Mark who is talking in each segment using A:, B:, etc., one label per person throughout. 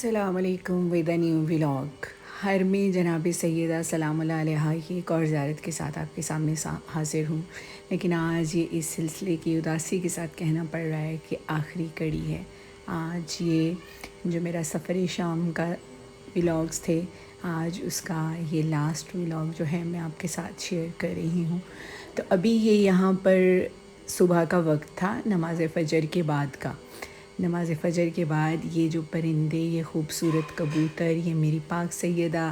A: السلام علیکم with a new vlog. ہر میں جناب سیدہ سلام اللہ علیہا کی ایک اور زیارت کے ساتھ آپ کے سامنے حاضر ہوں. لیکن آج یہ اس سلسلے کی اداسی کے ساتھ کہنا پڑ رہا ہے کہ آخری کڑی ہے. آج یہ جو میرا سفر شام کا ولاگز تھے، آج اس کا یہ لاسٹ ولاگ جو ہے میں آپ کے ساتھ شیئر کر رہی ہوں. تو ابھی یہ یہاں پر صبح کا وقت تھا، نماز فجر کے بعد کا. نماز فجر کے بعد یہ جو پرندے، یہ خوبصورت کبوتر، یہ میری پاک سیدہ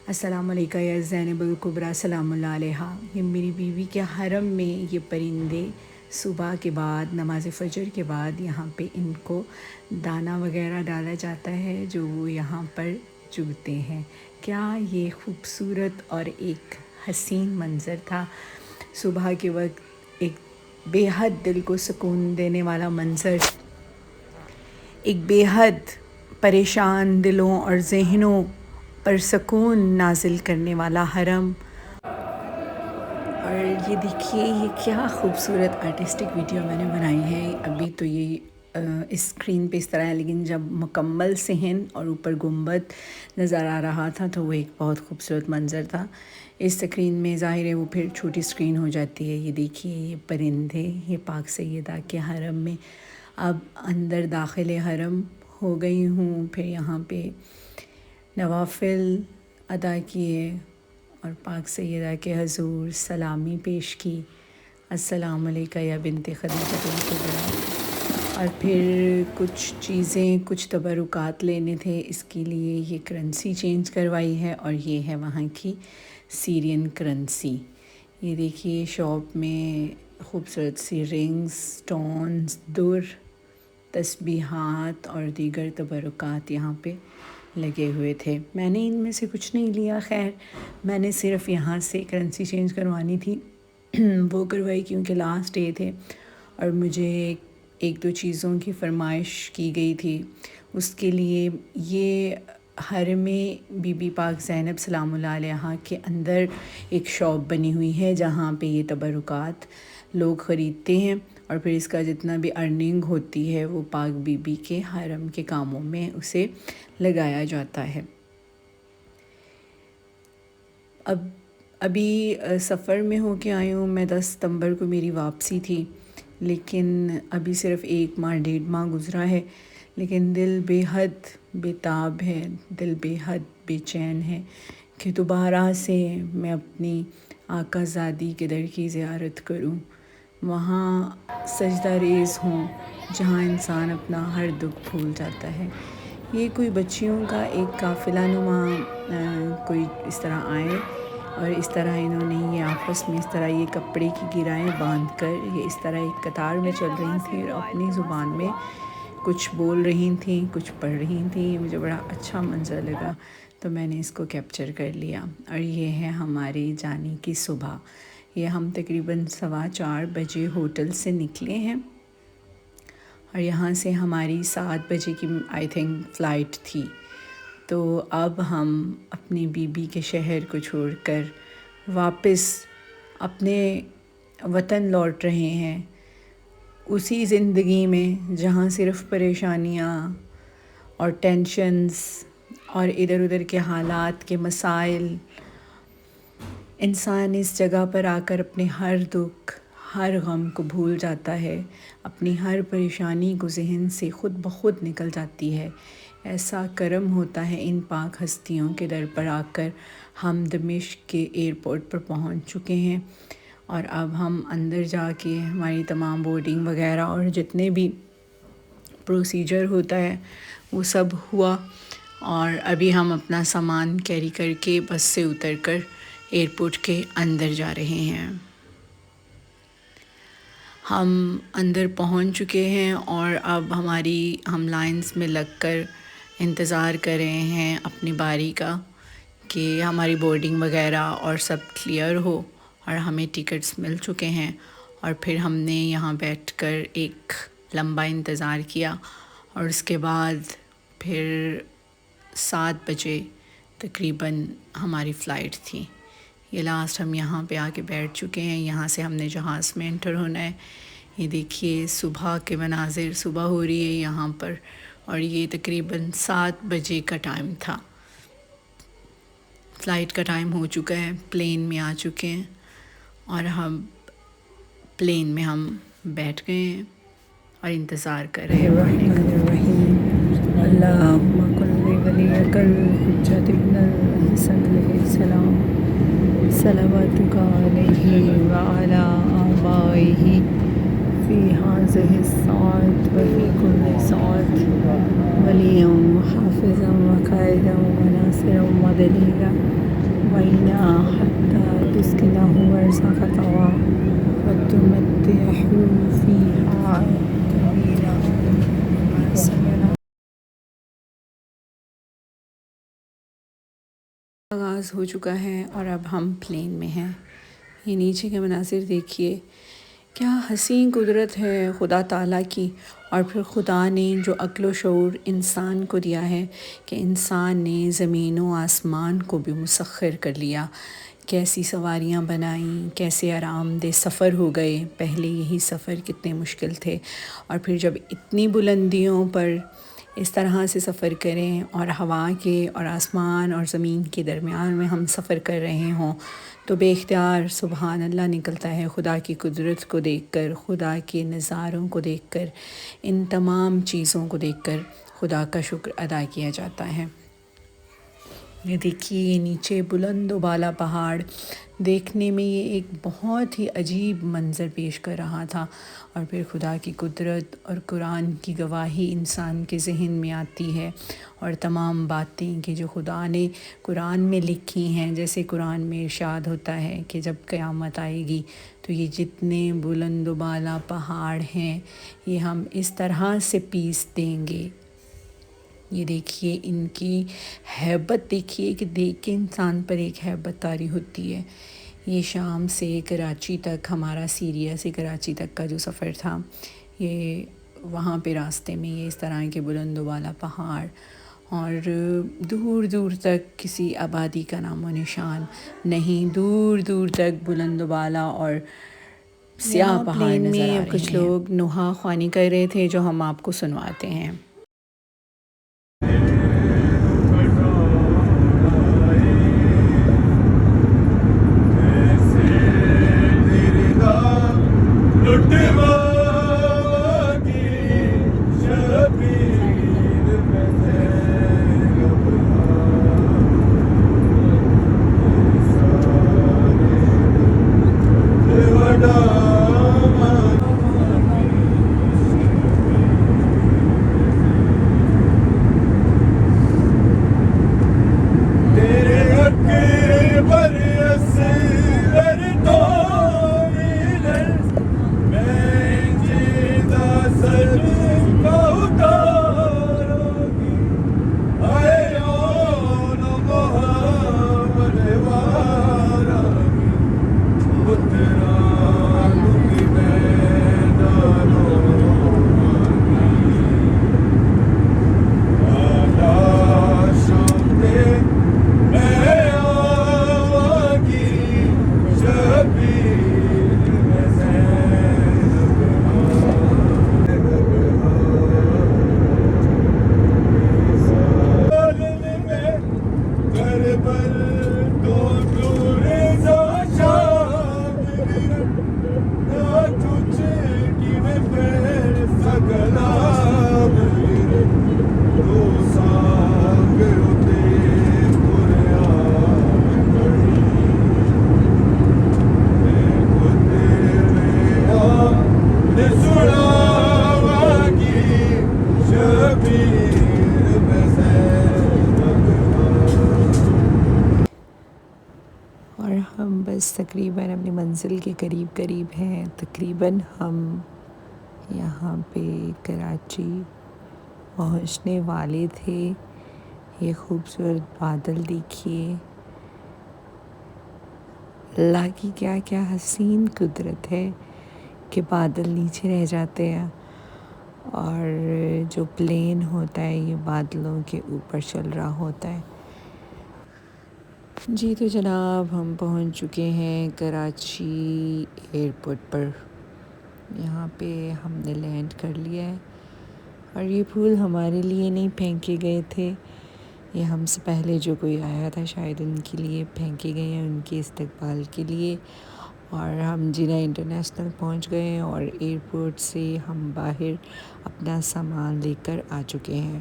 A: السلام علیکم یا زینب الکبریٰ سلام اللہ علیہا، یہ میری بیوی کے حرم میں یہ پرندے صبح کے بعد، نماز فجر کے بعد یہاں پہ ان کو دانہ وغیرہ ڈالا جاتا ہے جو وہ یہاں پر چگتے ہیں. کیا یہ خوبصورت اور ایک حسین منظر تھا صبح کے وقت، ایک بے حد دل کو سکون دینے والا منظر، ایک بے حد پریشان دلوں اور ذہنوں پر سکون نازل کرنے والا حرم. اور یہ دیکھیے یہ کیا خوبصورت آرٹسٹک ویڈیو میں نے بنائی ہے. ابھی تو یہ اسکرین پہ اس طرح ہے، لیکن جب مکمل صحن اور اوپر گنبد نظر آ رہا تھا تو وہ ایک بہت خوبصورت منظر تھا. اس اسکرین میں ظاہر ہے وہ پھر چھوٹی اسکرین ہو جاتی ہے. یہ دیکھیے یہ پرندے، یہ پاک سیدہ کے حرم میں. اب اندر داخل حرم ہو گئی ہوں، پھر یہاں پہ نوافل ادا کیے اور پاک سیدہ کے حضور سلامی پیش کی، السلام علیکم یا بنت خدیجہ الکبریٰ. اور پھر کچھ چیزیں، کچھ تبرکات لینے تھے، اس کے لیے یہ کرنسی چینج کروائی ہے، اور یہ ہے وہاں کی سیرین کرنسی. یہ دیکھیے شاپ میں خوبصورت سی رنگز، سٹونز، در، تسبیحات اور دیگر تبرکات یہاں پہ لگے ہوئے تھے. میں نے ان میں سے کچھ نہیں لیا، خیر میں نے صرف یہاں سے کرنسی چینج کروانی تھی وہ کروائی، کیونکہ لاسٹ ڈے تھے اور مجھے ایک دو چیزوں کی فرمائش کی گئی تھی. اس کے لیے یہ حرم بی بی پاک زینب سلام اللہ علیہا کے اندر ایک شاپ بنی ہوئی ہے جہاں پہ یہ تبرکات لوگ خریدتے ہیں، اور پھر اس کا جتنا بھی ارننگ ہوتی ہے وہ پاک بی بی کے حرم کے کاموں میں اسے لگایا جاتا ہے. ابھی سفر میں ہو کے آئی ہوں میں. 10 ستمبر کو میری واپسی تھی، لیکن ابھی صرف 1 ماہ 1.5 ماہ گزرا ہے، لیکن دل بے حد بےتاب ہے، دل بے حد بے چین ہے کہ دوبارہ سے میں اپنی آقا زادی کے در کی زیارت کروں، وہاں سجدہ ریز ہوں جہاں انسان اپنا ہر دکھ بھول جاتا ہے. یہ کوئی بچیوں کا ایک قافلہ نما کوئی اس طرح آئے، اور اس طرح انہوں نے یہ آپس میں اس طرح یہ کپڑے کی گرائیں باندھ کر یہ اس طرح ایک قطار میں چل رہی تھیں اور اپنی زبان میں کچھ بول رہی تھیں، کچھ پڑھ رہی تھیں. مجھے بڑا اچھا منظر لگا تو میں نے اس کو کیپچر کر لیا. اور یہ ہے ہماری جانے کی صبح. یہ ہم تقریباً 4:15 بجے ہوٹل سے نکلے ہیں، اور یہاں سے ہماری 7 بجے کی آئی تھنک فلائٹ تھی. تو اب ہم اپنی بی بی کے شہر کو چھوڑ کر واپس اپنے وطن لوٹ رہے ہیں، اسی زندگی میں جہاں صرف پریشانیاں اور ٹینشنز اور ادھر ادھر کے حالات کے مسائل. انسان اس جگہ پر آ کر اپنے ہر دکھ، ہر غم کو بھول جاتا ہے، اپنی ہر پریشانی کو ذہن سے خود بخود نکل جاتی ہے. ایسا کرم ہوتا ہے ان پاک ہستیوں کے در پر آ کر. ہم دمشق کے ایئرپورٹ پر پہنچ چکے ہیں، اور اب ہم اندر جا کے ہماری تمام بورڈنگ وغیرہ اور جتنے بھی پروسیجر ہوتا ہے وہ سب ہوا، اور ابھی ہم اپنا سامان کیری کر کے بس سے اتر کر ایئرپورٹ کے اندر جا رہے ہیں. ہم اندر پہنچ چکے ہیں اور اب ہم لائنز میں لگ کر انتظار کر رہے ہیں اپنی باری کا کہ ہماری بورڈنگ وغیرہ اور سب کلیئر ہو، اور ہمیں ٹکٹس مل چکے ہیں. اور پھر ہم نے یہاں بیٹھ کر ایک لمبا انتظار کیا، اور اس کے بعد پھر 7 بجے تقریباً ہماری فلائٹ تھی. یہ لاسٹ ہم یہاں پہ آ کے بیٹھ چکے ہیں. یہاں سے ہم نے جہاز میں انٹر ہونا ہے. یہ دیکھیے صبح کے مناظر، صبح ہو رہی ہے یہاں پر، اور یہ تقریباً 7 بجے کا ٹائم تھا. فلائٹ کا ٹائم ہو چکا ہے، پلین میں آ چکے ہیں اور پلین میں ہم بیٹھ گئے ہیں اور انتظار کر رہے ہیں پڑھنے کا.
B: اللہم کل ولیک الحجۃ ابن الحسن علیہ السلام صلواتک علیہ وعلی آبائہ فی ہذہ الساعۃ وفی کل ساعۃ ولیًا وحافظا وقائدا وناصرا ودلیلا وإنا حتی تسکنہ ارضک طوعا وتمتعہ فیہا طویلا
A: آغاز ہو چکا ہے اور اب ہم پلین میں ہیں. یہ نیچے کے مناظر دیکھیے، کیا حسین قدرت ہے خدا تعالیٰ کی. اور پھر خدا نے جو عقل و شعور انسان کو دیا ہے کہ انسان نے زمین و آسمان کو بھی مسخر کر لیا. کیسی سواریاں بنائیں، کیسے آرام دہ سفر ہو گئے. پہلے یہی سفر کتنے مشکل تھے، اور پھر جب اتنی بلندیوں پر اس طرح سے سفر کریں اور ہوا کے اور آسمان اور زمین کے درمیان میں ہم سفر کر رہے ہوں، تو بے اختیار سبحان اللہ نکلتا ہے. خدا کی قدرت کو دیکھ کر، خدا کے نظاروں کو دیکھ کر، ان تمام چیزوں کو دیکھ کر خدا کا شکر ادا کیا جاتا ہے. یہ دیکھیے، یہ نیچے بلند و بالا پہاڑ دیکھنے میں یہ ایک بہت ہی عجیب منظر پیش کر رہا تھا. اور پھر خدا کی قدرت اور قرآن کی گواہی انسان کے ذہن میں آتی ہے، اور تمام باتیں کہ جو خدا نے قرآن میں لکھی ہیں. جیسے قرآن میں ارشاد ہوتا ہے کہ جب قیامت آئے گی تو یہ جتنے بلند و بالا پہاڑ ہیں یہ ہم اس طرح سے پیس دیں گے. یہ دیکھیے ان کی ہیبت، دیکھیے کہ دیکھ کے انسان پر ایک ہیبت طاری ہوتی ہے. یہ شام سے کراچی تک، ہمارا سیریا سے کراچی تک کا جو سفر تھا، یہ وہاں پہ راستے میں یہ اس طرح کے بلند و بالا پہاڑ، اور دور دور تک کسی آبادی کا نام و نشان نہیں. دور دور تک بلند و بالا اور سیاہ پہاڑ نظر آ رہے ہیں. کچھ لوگ نوحہ خوانی کر رہے تھے جو ہم آپ کو سنواتے ہیں. اور ہم بس تقریباً اپنی منزل کے قریب ہیں. تقریباً ہم یہاں پہ کراچی پہنچنے والے تھے. یہ خوبصورت بادل دیکھیے، اللہ کی کیا کیا حسین قدرت ہے کہ بادل نیچے رہ جاتے ہیں اور جو پلین ہوتا ہے یہ بادلوں کے اوپر چل رہا ہوتا ہے. جی تو جناب، ہم پہنچ چکے ہیں کراچی ایئرپورٹ پر. یہاں پہ ہم نے لینڈ کر لیا ہے
B: اور یہ پھول ہمارے لیے نہیں پھینکے گئے تھے، یہ ہم سے پہلے جو کوئی آیا تھا شاید ان کے لیے پھینکے گئے ہیں، ان کے استقبال کے لیے۔ اور ہم جنہ انٹرنیشنل پہنچ گئے ہیں اور ایئرپورٹ سے ہم باہر اپنا سامان لے کر آ چکے ہیں،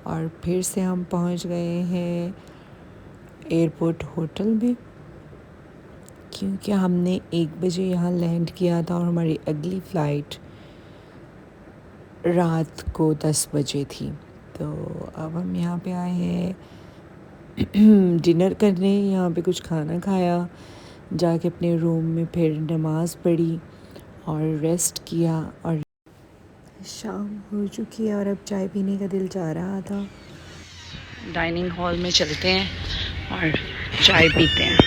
B: اور پھر سے ہم پہنچ گئے ہیں ایئرپورٹ ہوٹل میں، کیونکہ ہم نے 1 بجے یہاں لینڈ کیا تھا اور ہماری اگلی فلائٹ رات کو 10 بجے تھی۔ تو اب ہم یہاں پہ آئے ہیں ڈنر کرنے، یہاں پہ کچھ کھانا کھایا، جا کے اپنے روم میں پھر نماز پڑھی اور ریسٹ کیا، اور شام ہو چکی ہے اور اب چائے پینے کا دل چاہ رہا تھا۔ ڈائننگ ہال میں چلتے ہیں اور چائے پیتے ہیں۔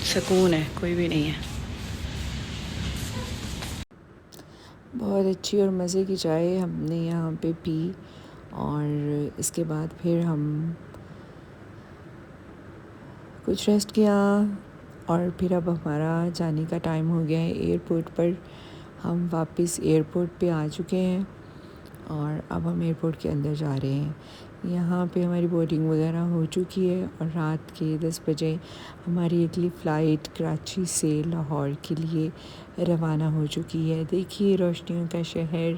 B: سکون ہے، کوئی بھی نہیں ہے۔ بہت اچھی اور مزے کی چائے ہم نے یہاں پہ پی، اور اس کے بعد پھر ہم کچھ ریسٹ کیا، اور پھر اب ہمارا جانے کا ٹائم ہو گیا ہے ایئرپورٹ پر۔ ہم واپس ایئرپورٹ پہ آ چکے ہیں اور اب ہم ایئرپورٹ کے اندر جا رہے ہیں۔ یہاں پہ ہماری بورڈنگ وغیرہ ہو چکی ہے اور رات کے 10 بجے ہماری اگلی فلائٹ کراچی سے لاہور کے لیے روانہ ہو چکی ہے۔ دیکھیے روشنیوں کا شہر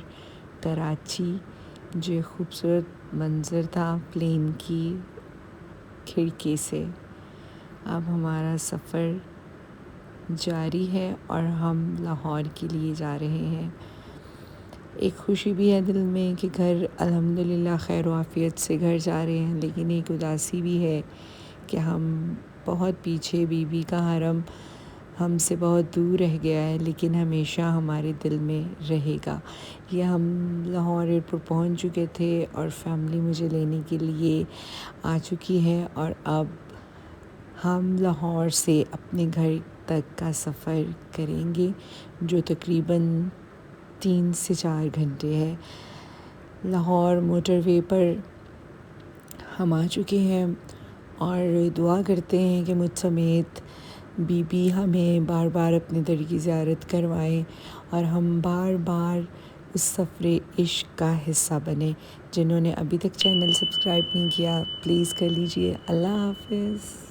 B: کراچی، جو خوبصورت منظر تھا پلین کی کھڑکی سے۔ اب ہمارا سفر جاری ہے اور ہم لاہور کے لیے جا رہے ہیں۔ ایک خوشی بھی ہے دل میں کہ گھر الحمدللہ خیر و عافیت سے گھر جا رہے ہیں، لیکن ایک اداسی بھی ہے کہ ہم بہت پیچھے، بی بی کا حرم ہم سے بہت دور رہ گیا ہے، لیکن ہمیشہ ہمارے دل میں رہے گا۔ یہ ہم لاہور ایئرپورٹ پہنچ چکے تھے اور فیملی مجھے لینے کے لیے آ چکی ہے، اور اب ہم لاہور سے اپنے گھر تک کا سفر کریں گے، جو تقریباً 3 سے 4 گھنٹے ہے۔ لاہور موٹر وے پر ہم آ چکے ہیں اور دعا کرتے ہیں کہ مجھ سمیت بی بی ہمیں بار بار اپنے در کی زیارت کروائیں اور ہم بار بار اس سفر عشق کا حصہ بنیں۔ جنہوں نے ابھی تک چینل سبسکرائب نہیں کیا پلیز کر لیجئے۔ اللہ حافظ۔